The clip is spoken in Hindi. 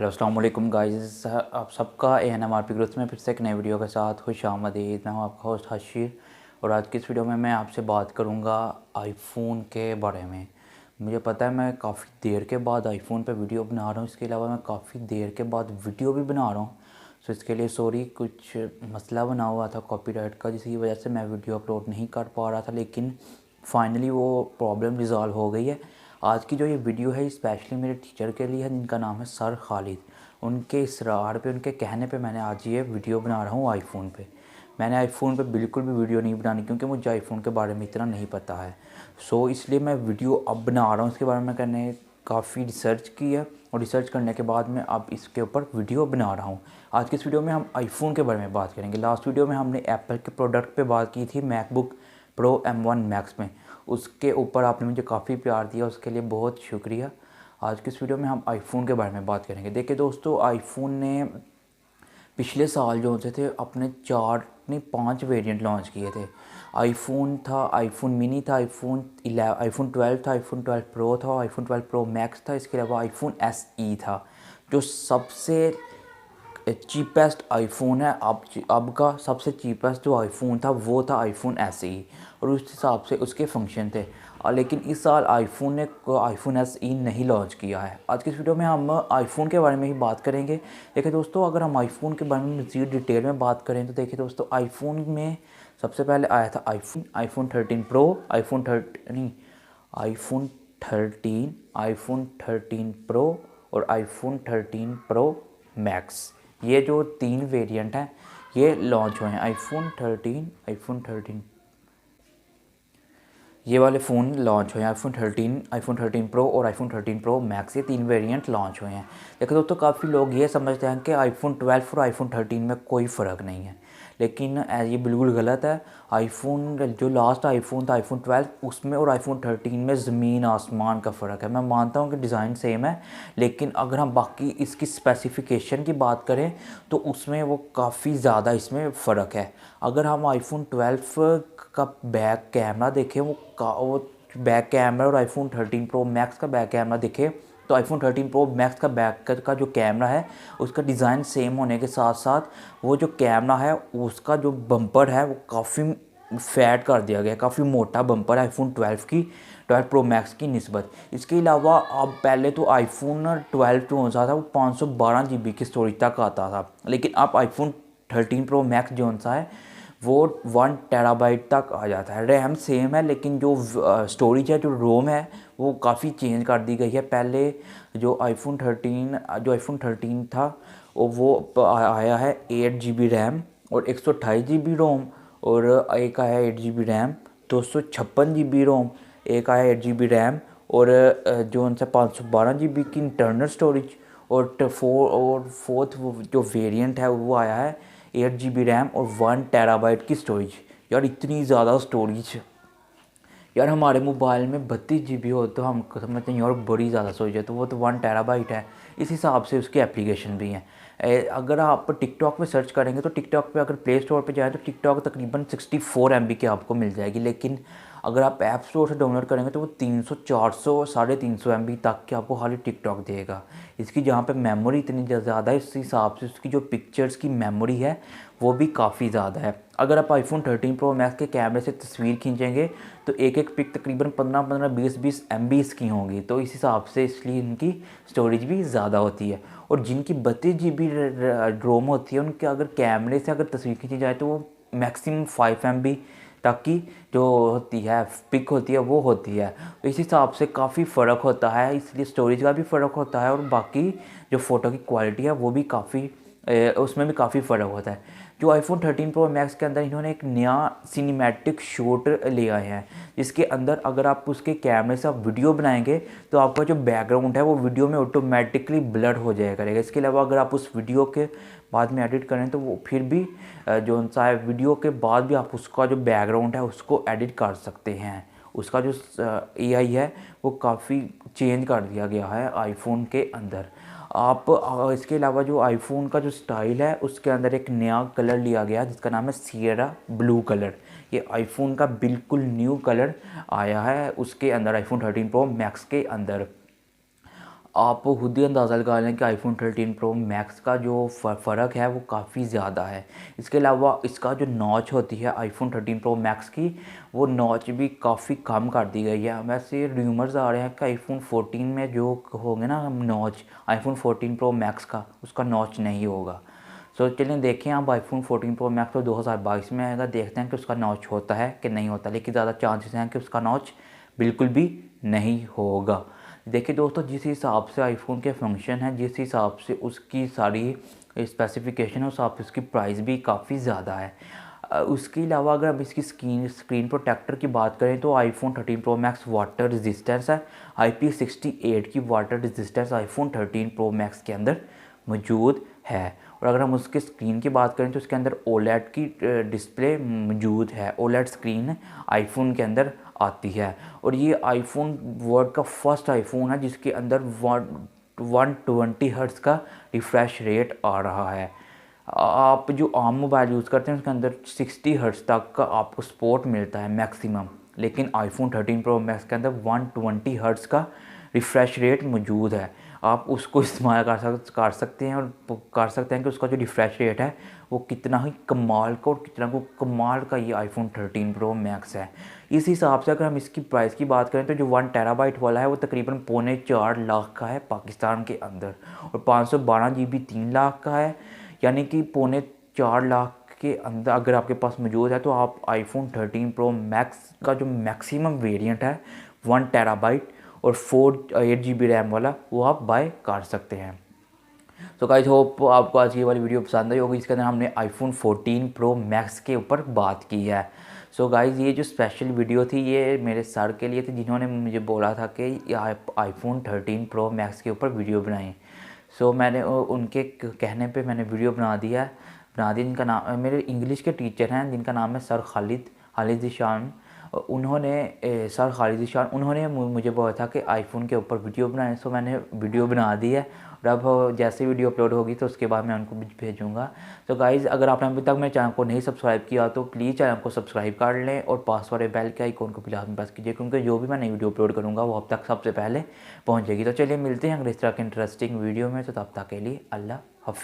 हेलो अस्सलाम वालेकुम गाइस, आप सबका ANRP ग्रुप में फिर से एक नई वीडियो के साथ खुश आमदीद। मैं हूँ आपका होस्ट हशीर और आज की इस वीडियो में मैं आपसे बात करूँगा आईफ़ोन के बारे में। मुझे पता है मैं काफ़ी देर के बाद आईफ़ोन पे वीडियो बना रहा हूँ, इसके अलावा मैं काफ़ी देर के बाद वीडियो भी बना रहा हूँ। सो इसके लिए सॉरी, कुछ मसला बना हुआ था कॉपीराइट का, जिसकी वजह से मैं वीडियो अपलोड नहीं कर पा रहा था, लेकिन फाइनली वो प्रॉब्लम रिज़ॉल्व हो गई है। आज की जो ये वीडियो है स्पेशली मेरे टीचर के लिए है, जिनका नाम है सर खालिद। उनके इसरार पे, उनके कहने पे मैंने आज ये वीडियो बना रहा हूँ आईफ़ोन पे। मैंने आईफ़ोन पे बिल्कुल भी वीडियो नहीं बनानी, क्योंकि मुझे आईफ़ोन के बारे में इतना नहीं पता है। सो इसलिए मैं वीडियो अब बना रहा हूँ इसके बारे में। मैंने काफ़ी रिसर्च की है और रिसर्च करने के बाद मैं अब इसके ऊपर वीडियो बना रहा हूँ। आज की इस वीडियो में हम आईफ़ोन के बारे में बात करेंगे। लास्ट वीडियो में हमने एप्पल के प्रोडक्ट पे बात की थी, मैकबुक प्रो M1 मैक्स में। उसके ऊपर आपने मुझे काफ़ी प्यार दिया, उसके लिए बहुत शुक्रिया। आज की इस वीडियो में हम आईफ़ोन के बारे में बात करेंगे। देखिए दोस्तों, आईफ़ोन ने पिछले साल जो से थे अपने 4 नहीं 5 वेरिएंट लॉन्च किए थे। आईफ़ोन था, आईफ़ोन मिनी था, आईफ़ोन 12 था, आईफ़ोन 12 प्रो था, आईफ़ोन 12 प्रो मैक्स था। इसके अलावा आईफ़ोन SE था, जो सबसे चीपेस्ट आईफ़ोन है। अब का सबसे चीपेस्ट जो आईफ़ोन था वो था आईफ़ोन SE, और उस हिसाब से उसके फंक्शन थे। लेकिन इस साल आईफ़ोन ने आईफ़ोन SE नहीं लॉन्च किया है। आज की इस वीडियो में हम आईफ़ोन के बारे में ही बात करेंगे। देखिए दोस्तों, अगर हम आईफ़ोन के बारे में मज़ीद डिटेल में बात करें तो देखिए दोस्तों, आईफ़ोन में सबसे पहले आया था आईफ़ोन 13 प्रो, आईफ़ोन 13 प्रो और आईफ़ोन 13 प्रो मैक्स। ये जो 3 वेरिएंट हैं ये लॉन्च हुए हैं। आईफ़ोन 13 ये वाले फ़ोन लॉन्च हुए हैं। आईफ़ोन 13 प्रो और आईफ़ोन 13 प्रो मैक्स, ये 3 वेरिएंट लॉन्च हुए हैं। देखो दोस्तों, काफ़ी लोग ये समझते हैं कि आईफ़ोन 12 और आईफ़ोन 13 में कोई फ़र्क नहीं है, लेकिन ये बिल्कुल गलत है। आईफ़ोन जो लास्ट आईफ़ोन था आईफ़ोन 12, उसमें और आईफ़ोन 13 में ज़मीन आसमान का फ़र्क है। मैं मानता हूँ कि डिज़ाइन सेम है, लेकिन अगर हम बाकी इसकी स्पेसिफ़िकेशन की बात करें तो उसमें वो काफ़ी ज़्यादा इसमें फ़र्क है। अगर हम आईफ़ोन 12 का बैक कैमरा देखें, वो बैक कैमरा और आईफ़ोन 13 प्रो मैक्स का बैक कैमरा देखें, तो आईफ़ोन 13 प्रो मैक्स का बैक का जो कैमरा है उसका डिज़ाइन सेम होने के साथ साथ वो जो कैमरा है उसका जो बम्पर है वो काफ़ी फैट कर दिया गया, काफ़ी मोटा बम्पर है आईफ़ोन 12 प्रो मैक्स की निस्बत। इसके अलावा अब पहले तो आईफ़ोन 12 जो सा था वो 512 GB की स्टोरेज तक आता था, लेकिन अब आईफ़ोन 13 प्रो मैक्स जो सा है वो 1 टेराबाइट तक आ जाता है। रैम सेम है, लेकिन जो स्टोरेज है, जो रोम है, वो काफ़ी चेंज कर दी गई है। पहले जो आईफ़ोन 13 था वो आया है 8 GB रैम और 128 GB रोम, और एक आया 8 GB रैम 256 GB रोम, एक आया 8 GB रैम और जो उनसे 512 GB की इंटरनल स्टोरेज, और फोर्थ जो वेरिएंट है वो आया है 8 GB रैम और 1 टेराबाइट की स्टोरेज। यार इतनी ज़्यादा स्टोरेज, यार हमारे मोबाइल में 32 GB हो तो हम समझते हैं यार बड़ी ज़्यादा स्टोरेज है, तो वो तो 1 टेराबाइट है। इस हिसाब से उसकी एप्लीकेशन भी हैं। अगर आप टिकटॉक पे सर्च करेंगे तो टिकटॉक पे अगर प्ले स्टोर पे जाएँ तो टिकटॉक तकरीबन 64 MB की आपको मिल जाएगी, लेकिन अगर आप ऐप स्टोर से डाउनलोड करेंगे तो वो 300 400 350 MB तक की आपको खाली टिकटॉक देगा। इसकी जहाँ पे मेमोरी इतनी ज़्यादा है, इस हिसाब से उसकी जो पिक्चर्स की मेमोरी है वो भी काफ़ी ज़्यादा है। अगर आप आईफ़ोन 13 प्रो मैक्स के कैमरे से तस्वीर खींचेंगे तो एक एक पिक तकरीबन 15-20 MB इसकी होंगी, तो इस हिसाब से इसलिए इनकी स्टोरेज भी ज़्यादा होती है। और जिनकी 32 GB रोम होती है, उनके अगर कैमरे से अगर तस्वीर खींची जाए तो वो मैक्सिमम 5 MB तक की जो होती है पिक होती है वो होती है। तो इस हिसाब से काफ़ी फ़र्क होता है, इसलिए स्टोरेज का भी फ़र्क होता है, और बाकी जो फ़ोटो की क्वालिटी है वो भी काफ़ी उसमें भी काफ़ी फ़र्क होता है। जो आईफ़ोन 13 प्रो मैक्स के अंदर इन्होंने एक नया सिनेमैटिक शॉट ले आए हैं, जिसके अंदर अगर आप उसके कैमरे से आप वीडियो बनाएंगे तो आपका जो बैकग्राउंड है वो वीडियो में ऑटोमेटिकली ब्लर हो जाया करेगा। इसके अलावा अगर आप उस वीडियो के बाद में एडिट करें तो वो फिर भी जो सा है वीडियो के बाद भी आप उसका जो बैकग्राउंड है उसको एडिट कर सकते हैं। उसका जो AI है वो काफ़ी चेंज कर दिया गया है आईफ़ोन के अंदर। आप इसके अलावा जो आईफ़ोन का जो स्टाइल है उसके अंदर एक नया कलर लिया गया जिसका नाम है सिएरा ब्लू कलर। ये आईफ़ोन का बिल्कुल न्यू कलर आया है उसके अंदर, आईफ़ोन 13 प्रो मैक्स के अंदर। आप खुद ही अंदाज़ा लगा लें कि आईफोन 13 प्रो मैक्स का जो फ़र्क है वो काफ़ी ज़्यादा है। इसके अलावा इसका जो नॉच होती है आईफोन 13 प्रो मैक्स की, वो नॉच भी काफ़ी कम कर दी गई है। वैसे र्यूमर्स आ रहे हैं कि आईफोन 14 में जो होंगे ना नॉच, आईफोन 14 प्रो मैक्स का उसका नॉच नहीं होगा। सो चलिए देखें आप आईफोन 14 प्रो मैक्स तो 2022 में आएगा, देखते हैं कि उसका नॉच होता है कि नहीं होता, लेकिन ज़्यादा चांसेस हैं कि उसका नॉच बिल्कुल भी नहीं होगा। देखिए दोस्तों, जिस हिसाब से आईफोन के फंक्शन हैं, जिस हिसाब से उसकी सारी स्पेसिफिकेशन है, उस हिसाब से उसकी प्राइस भी काफ़ी ज़्यादा है। उसके अलावा अगर हम इसकी स्क्रीन प्रोटेक्टर की बात करें तो iPhone 13 pro max water resistance है। IP68 की water resistance iPhone 13 pro max के अंदर मौजूद है। और अगर हम उसके स्क्रीन की बात करें तो उसके अंदर ओलेड की डिस्प्ले मौजूद है। ओलेड स्क्रीन आईफोन के अंदर आती है और ये आईफोन वर्ल्ड का फर्स्ट आईफोन है जिसके अंदर 120 हर्ट्ज़ का रिफ़्रेश रेट आ रहा है। आप जो आम मोबाइल यूज़ करते हैं उसके अंदर 60 हर्ट्ज़ तक का आपको सपोर्ट मिलता है मैक्सिमम, लेकिन आईफोन 13 प्रो मैक्स के अंदर 120 हर्ट्ज़ का रिफ़्रेश रेट मौजूद है। आप उसको इस्तेमाल कर सकते हैं और कर सकते हैं कि उसका जो रिफ़्रेश रेट है वो कितना ही कमाल का और कितना को कमाल का ये आईफोन 13 प्रो मैक्स है। इस हिसाब से अगर हम इसकी प्राइस की बात करें तो जो 1 टेराबाइट वाला है वो तकरीबन 4.25 लाख का है पाकिस्तान के अंदर, और 512 GB 3 लाख का है। यानी कि 4.25 लाख के अंदर अगर आपके पास मौजूद है तो आप आईफोन 13 प्रो मैक्स का जो मैक्सिमम वेरिएंट है 1 टेराबाइट और 8 GB रैम वाला वो आप बाय कर सकते हैं। तो गाइस होप आपको आज की वाली वीडियो पसंद आई होगी। इसके अंदर हमने आईफोन 14 प्रो मैक्स के ऊपर बात की है। सो गाइस ये जो स्पेशल वीडियो थी ये मेरे सर के लिए थी जिन्होंने मुझे बोला था कि आप आईफोन 13 प्रो मैक्स के ऊपर वीडियो बनाएं। सो मैंने उनके कहने पे मैंने वीडियो बना दी। इनका नाम मेरे इंग्लिश के टीचर हैं जिनका नाम है सर खालिद ज़ीशान। उन्होंने मुझे बोला था कि आईफोन के ऊपर वीडियो बनाएं। सो मैंने वीडियो बना दी है और अब जैसे वीडियो अपलोड होगी तो उसके बाद मैं उनको भेजूँगा। तो गाइज़ अगर आपने अभी तक मेरे चैनल को नहीं सब्सक्राइब किया तो प्लीज़ चैनल को सब्सक्राइब कर लें और पास वाले बेल के आइकॉन को भी लाजमी प्रेस कीजिए, क्योंकि जो भी मैं नई वीडियो अपलोड करूँगा वो अब तक सबसे पहले पहुँचेगी। तो चलिए मिलते हैं अगर इस तरह के इंटरेस्टिंग वीडियो में, तो तब तक के लिए अल्लाह।